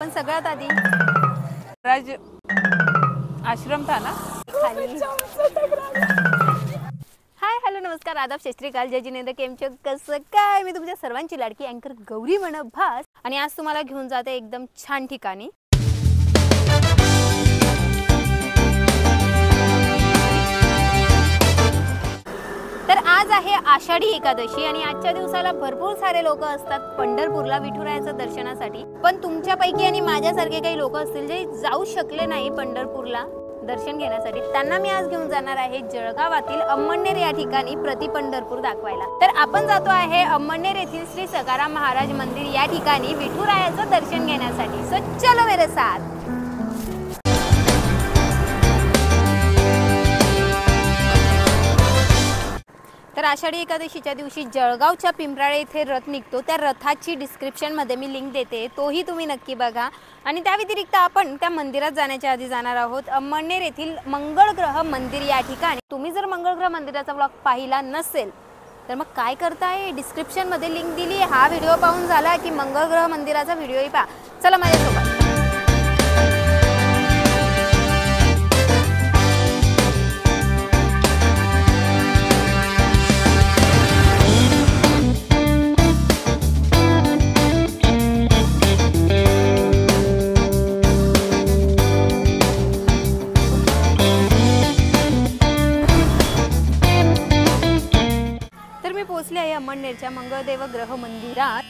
पण सगळ्यात आधी राज आश्रम था ना खाली हाय हॅलो नमस्कार आदाब सत श्री अकाल जय जिनेंद्र केमचं कसं काय मी तुमच्या सर्वांची लाडकी अँकर गौरी मनभास आणि आज तुम्हाला घेऊन जाते एकदम छान ठिकाणी। तर आज आहे आषाढी एकादशी आणि आजच्या दिवसाला भरपूर सारे लोक असतात पंढरपूरला विठुरायाच्या दर्शनासाठी। पण तुमच्यापैकी आणि माझ्यासारखे काही लोक असतील जे जाऊ शकले नाही पंढरपूरला दर्शन घेण्यासाठी, त्यांना मी आज घेऊन जाणार आहे जळगावातील अम्मनेर या ठिकाणी प्रति पंढरपूर दाखवायला। तर आपण जातो आहे अम्मनेर येथील श्री सखाराम महाराज मंदिर या ठिकाणी विठुरायाचं दर्शन घेण्यासाठी। सो चलो मेरे साथ। तर आषाढी एकादशीच्या दिवशी जळगावच्या पिंपराळे येथे रथ निघतो, त्या रथाची डिस्क्रिप्शन मध्ये मी लिंक देते, तोही तुम्ही नक्की बघा। आणि त्या व्यतिरिक्त आपण त्या मंदिरात जाण्याच्या आधी जाणार आहोत अम्मनेर येथील मंगळग्रह मंदिर या ठिकाणी। तुम्ही जर मंगळग्रह मंदिराचा ब्लॉग पाहिला नसेल तर मग काय करताय, डिस्क्रिप्शन मध्ये लिंक दिली, हा व्हिडिओ पाहून झाला की मंगळग्रह मंदिराचा व्हिडिओही पहा। चला माझ्यासोबत। पोहोचले आहे अम्मनेरच्या मंगळदेव ग्रह मंदिरात।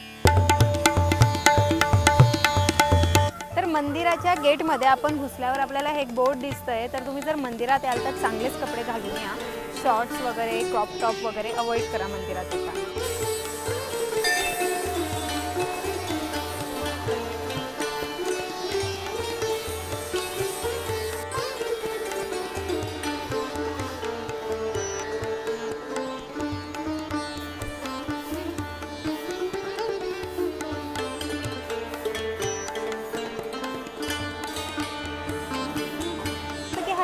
तर मंदिराच्या गेट मध्ये आपण घुसल्यावर आपल्याला एक बोर्ड दिसतंय, तर तुम्ही जर मंदिरात याल तर चांगलेच कपडे घालून या, शॉर्ट्स वगैरे क्रॉप टॉप वगैरे अवॉइड करा मंदिरात येताना।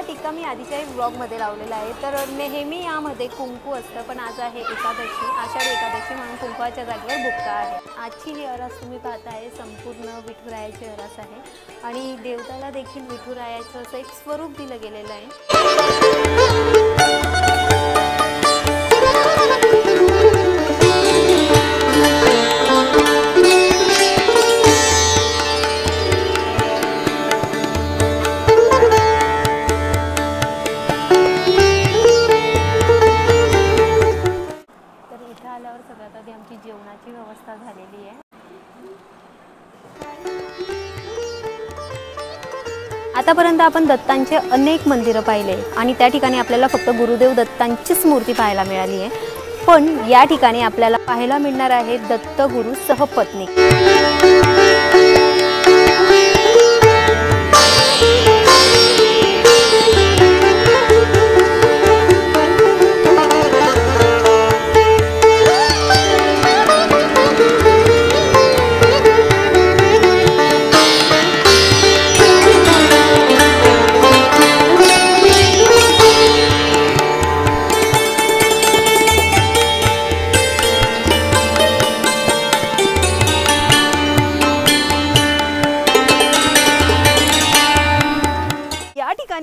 टीका मी आधीच्या ब्लॉग मध्ये लावलेला आहे। तर नेहमी यामध्ये कुंकू असतं, पण आज आहे एकादशी, आषाढी एकादशी म्हणून कुंकवाच्या जागेवर बुक्का आहे। आजची ही अरास तुम्ही पाहताय संपूर्ण विठुरायाची अरास आहे आणि देवताला देखील विठुरायाचं असं एक स्वरूप दिलं गेलेलं आहे। सगळ्यात आधी आमची जेवणाची व्यवस्था झालेली आहे। आतापर्यंत आपण दत्तांचे अनेक मंदिरं पाहिले आणि त्या ठिकाणी आपल्याला फक्त गुरुदेव दत्तांचीच मूर्ती पाहायला मिळाली आहे, पण या ठिकाणी आपल्याला पाहायला मिळणार आहे दत्तगुरु सहपत्नी।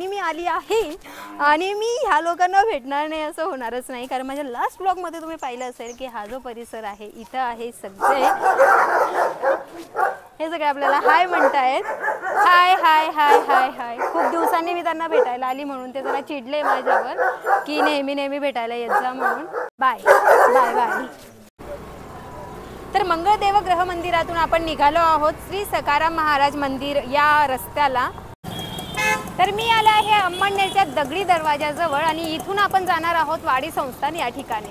मी आली आहे आणि मी ह्या लोकांना भेटणार नाही असं होणारच नाही, कारण माझ्या लास्ट ब्लॉग मध्ये तुम्ही पाहिलं असेल की हा जो परिसर आहे इथं आहे सगळे हे सगळे आपल्याला हाय म्हणतायत, हाय हाय हाय हाय हाय। खूप दिवसांनी मी त्यांना भेटायला आली म्हणून ते जरा चिडले माझ्यावर की नेहमी भेटायला येत जा म्हणून। Bye bye bye. तर मंगळदेव ग्रह मंदिरातून आपण निघालो आहोत श्री सखाराम महाराज मंदिर या रस्त्याला। तर मी आले आहे अम्मनेरच्या दगडी दरवाजाजवळ आणि इथून आपण जाणार आहोत वाडी संस्थान या ठिकाणी।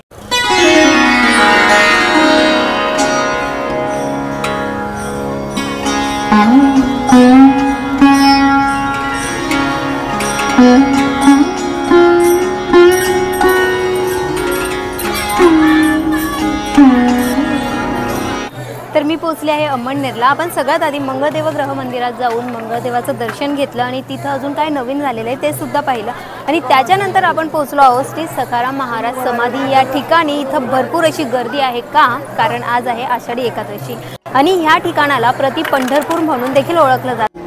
तर मी पोहोचले आहे अम्मनेरला। आपण सगळ्यात आधी मंगळदेव ग्रह मंदिरात जाऊन मंगळदेवाचं दर्शन घेतलं आणि तिथं अजून काय नवीन झालेलं आहे ते सुद्धा पाहिलं आणि त्याच्यानंतर आपण पोहोचलो आहोत श्री सखाराम महाराज समाधी या ठिकाणी। इथं भरपूर अशी गर्दी आहे का, कारण आज आहे आषाढी एकादशी। आणि ह्या ठिकाणाला प्रति पंढरपूर म्हणून देखील ओळखलं जातं.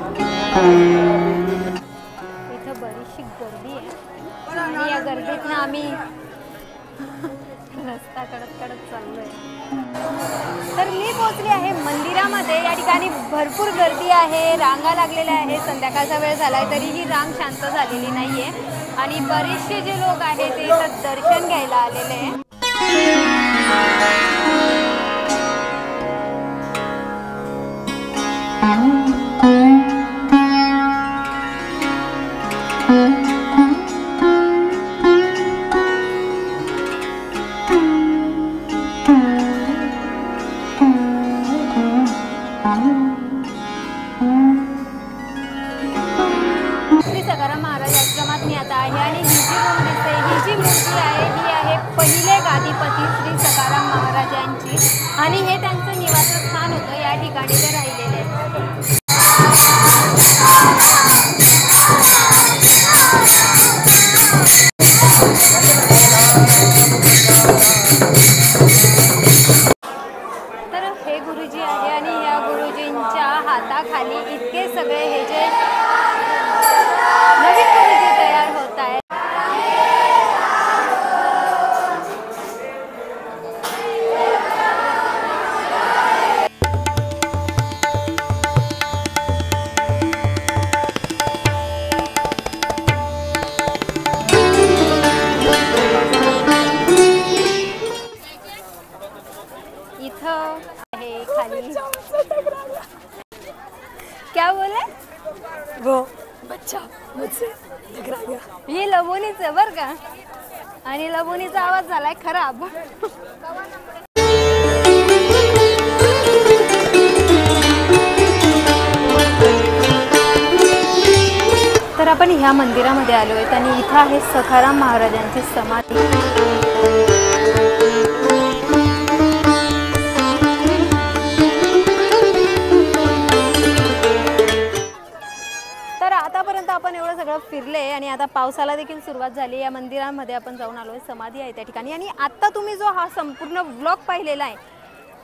इथं बरीचशी गर्दी आहे आणि या गर्दीतनं आम्ही रस्ता कडत चाललोय. तर मी पोहोचली आहे मंदिरामध्ये. या ठिकाणी भरपूर गर्दी आहे, रांगा लागलेल्या आहे. संध्याकाळचा वेळ झालाय तरी ही रांग शांत झालेली नाहीये आणि बरेचसे जे लोक आहेत ते इथं दर्शन घ्यायला आलेले आहे. श्री सखाराम महाराज आश्रमात मी आता आहे आणि ही जी मूर्ती आहे ही आहे पहिले गादीपती श्री सखाराम महाराज यांची आणि हे त्यांचं निवासस्थान होतं. या ठिकाणी ते राहिलेले आहेत. तर हे गुरुजी आहे आणि या गुरुजींच्या हाताखाली इतके सगळे हे जे नवीन गुरुजी तयार होत आहेत. इथं आहे खाली. क्या बोले वो बच्चा मुझसे टकरा गया. हे लबोनीचं बरं का आणि लबोनीचा आवाज झालाय खराब. तर आपण ह्या मंदिरामध्ये आलो आहेत आणि इथं आहे सखाराम महाराजांची समाधी. आतापर्यंत आपण एवढं सगळं फिरले आणि आता पावसाला देखील सुरुवात झाली. या मंदिरामध्ये आपण जाऊन आलोय. समाधी आहे त्या ठिकाणी आणि आता तुम्ही जो हा संपूर्ण व्लॉग पाहिलेला आहे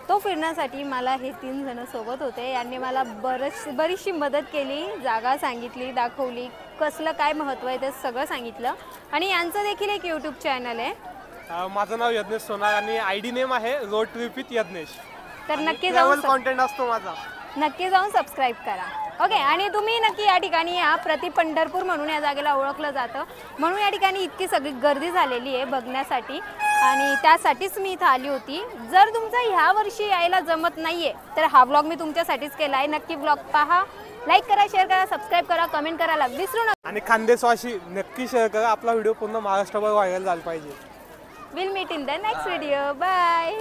तो फिरण्यासाठी मला हे 3 जण सोबत होते. यांनी मला बरीचशी मदत केली, जागा सांगितली, दाखवली, कसलं काय महत्त्व आहे ते सगळं सांगितलं. आणि यांचं देखील एक यूट्यूब चॅनल आहे. माझं नाव यज्ञेश सोनार आणि ID नेम आहे रोड ट्रिप विथ यज्ञेश. तर नक्की जाऊन कॉन्टेंट असतो माझा, नक्की जाऊन सबस्क्राईब करा. ओके. आणि तुम्ही नक्की या ठिकाणी या. प्रति पंढरपूर म्हणून या जागेला ओळखलं जातं म्हणून या ठिकाणी इतकी सगळी गर्दी झालेली आहे बघण्यासाठी आणि त्यासाठीच मी इथं आली होती. जर तुमचा ह्या वर्षी यायला जमत नाहीये तर हा व्लॉग मी तुमच्यासाठीच केला आहे. नक्की व्लॉग पहा, लाईक करा, शेअर करा, सबस्क्राईब करा, कमेंट करायला विसरू नका आणि खानदेशवासी नक्की शेअर करा. आपला व्हिडिओ पूर्ण महाराष्ट्रभर व्हायरल झाला पाहिजे. Will meet in the next video. Bye.